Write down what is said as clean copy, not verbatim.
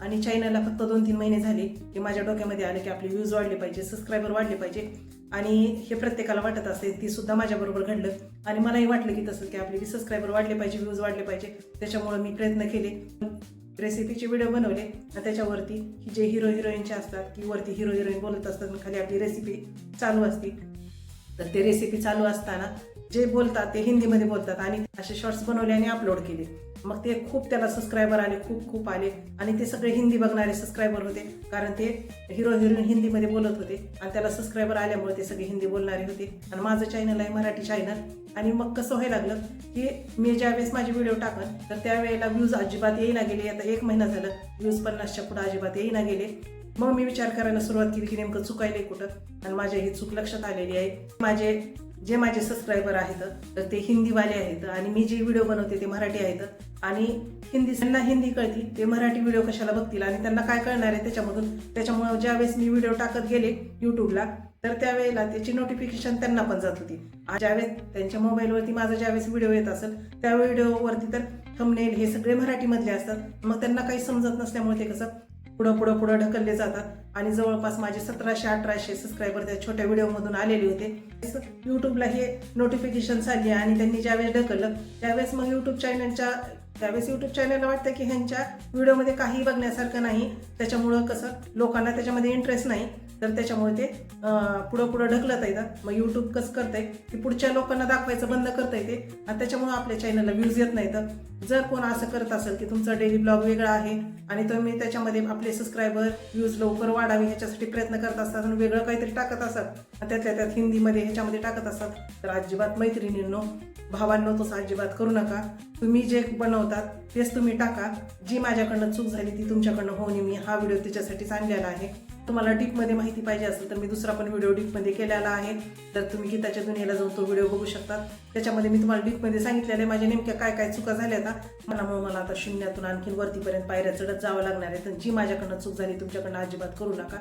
आणि चॅनलला फक्त 2-3 महिने झाले की माझ्या डोक्यामध्ये आले की आपले व्ह्यूज वाढले पाहिजे, सबस्क्रायबर वाढले पाहिजे आणि हे प्रत्येकाला वाटत असते, ती सुद्धा माझ्याबरोबर घडलं आणि मलाही वाटलं की तसं की आपले सबस्क्रायबर वाढले पाहिजे, व्ह्यूज वाढले पाहिजे. त्याच्यामुळं मी प्रयत्न केले, रेसिपीचे व्हिडिओ बनवले आणि त्याच्यावरती जे हिरो हिरोईनचे असतात की वरती हिरो हिरोईन बोलत असतात आणि खाली आपली रेसिपी चालू असते. तर ते रेसिपी चालू असताना जे बोलतात ते हिंदीमध्ये बोलतात आणि असे शॉर्ट्स बनवले आणि अपलोड केले. मग ते खूप त्याला सबस्क्रायबर आले, खूप आले आणि ते सगळे हिंदी बघणारे सबस्क्रायबर होते, कारण ते हिरो हिरोईन हिंदीमध्ये बोलत होते आणि त्याला सबस्क्रायबर आल्यामुळे ते सगळे हिंदी बोलणारे होते. आणि माझं चॅनल आहे मराठी चॅनल. आणि मग कसं व्हायला लागलं की मी ज्यावेळेस माझे व्हिडिओ टाकन तर त्यावेळेला व्ह्यूज अजिबात येईना गेले. आता 1 महिना झालं व्ह्यूज 50च्या पुढे अजिबात येईना गेले. मग मी विचार करायला सुरुवात केली की नेमकं चुकायलंय कुठं, आणि माझ्या ही चूक लक्षात आलेली आहे. माझे सबस्क्रायबर आहेत तर ते हिंदीवाले आहेत आणि मी जे व्हिडिओ बनवते ते मराठी आहेत आणि त्यांना हिंदी कळती, ते मराठी व्हिडिओ कशाला बघतील आणि त्यांना काय कळणार आहे त्याच्यामुळे ज्यावेळेस मी व्हिडिओ टाकत गेले यूट्यूबला तर त्यावेळेला त्याची नोटिफिकेशन त्यांना पण जात होती. ज्यावेळेस त्यांच्या मोबाईलवरती माझा ज्यावेळेस व्हिडिओ येत असेल त्या व्हिडिओवरती तर थंबनेल हे सगळे मराठीमधले असतात. मग त्यांना काही समजत नसल्यामुळे ते कसं पुढं ढकलले जातात आणि जवळपास माझे 1700-1800 सबस्क्रायबर त्या छोट्या व्हिडिओमधून आलेले होते. यूट्यूबला हे नोटिफिकेशन आली आणि त्यांनी ज्यावेळेस ढकललं त्यावेळेस मग यूट्यूब चॅनलला वाटतं की ह्यांच्या व्हिडिओमध्ये काही बघण्यासारखं नाही, त्याच्यामुळं कसं लोकांना त्याच्यामध्ये इंटरेस्ट नाही, तर त्याच्यामुळे ते पुढं ढकलत येतात. मग यूट्यूब कसं करतंय की पुढच्या लोकांना दाखवायचं बंद करता येते आणि त्याच्यामुळे आपल्या चॅनलला व्ह्यूज येत नाहीत. जर कोण असं करत असेल की तुमचा डेली ब्लॉग वेगळा आहे आणि तुम्ही त्याच्यामध्ये आपले सबस्क्रायबर व्ह्यूज लवकर वाढावे ह्याच्यासाठी प्रयत्न करत असतात आणि वेगळं काहीतरी टाकत असतात आणि त्यात हिंदीमध्ये ह्याच्यामध्ये टाकत असतात, तर अजिबात मैत्रिणींनो, भावांनो, तसं अजिबात करू नका. तुम्ही जे बनवतात तेच तुम्ही टाका. जी माझ्याकडनं चूक झाली ती तुमच्याकडनं होऊ नये, मी हा व्हिडिओ त्याच्यासाठीच आणलेला आहे. तुम्हाला डीपमध्ये माहिती पाहिजे असेल तर मी दुसरा पण व्हिडिओ डीपमध्ये केलेला आहे, तर तुम्ही गीताच्या दुनियेला जाऊन तो व्हिडिओ बघू शकता. त्याच्यामध्ये मी तुम्हाला डीपमध्ये सांगितलेलं आहे माझ्या नेमक्या काय चुका झाल्या मला आता शून्यातून आणखीन वरतीपर्यंत पायऱ्या चढत जावं लागणार आहे. तर जी माझ्याकडनं चूक झाली तुमच्याकडनं अजिबात करू नका.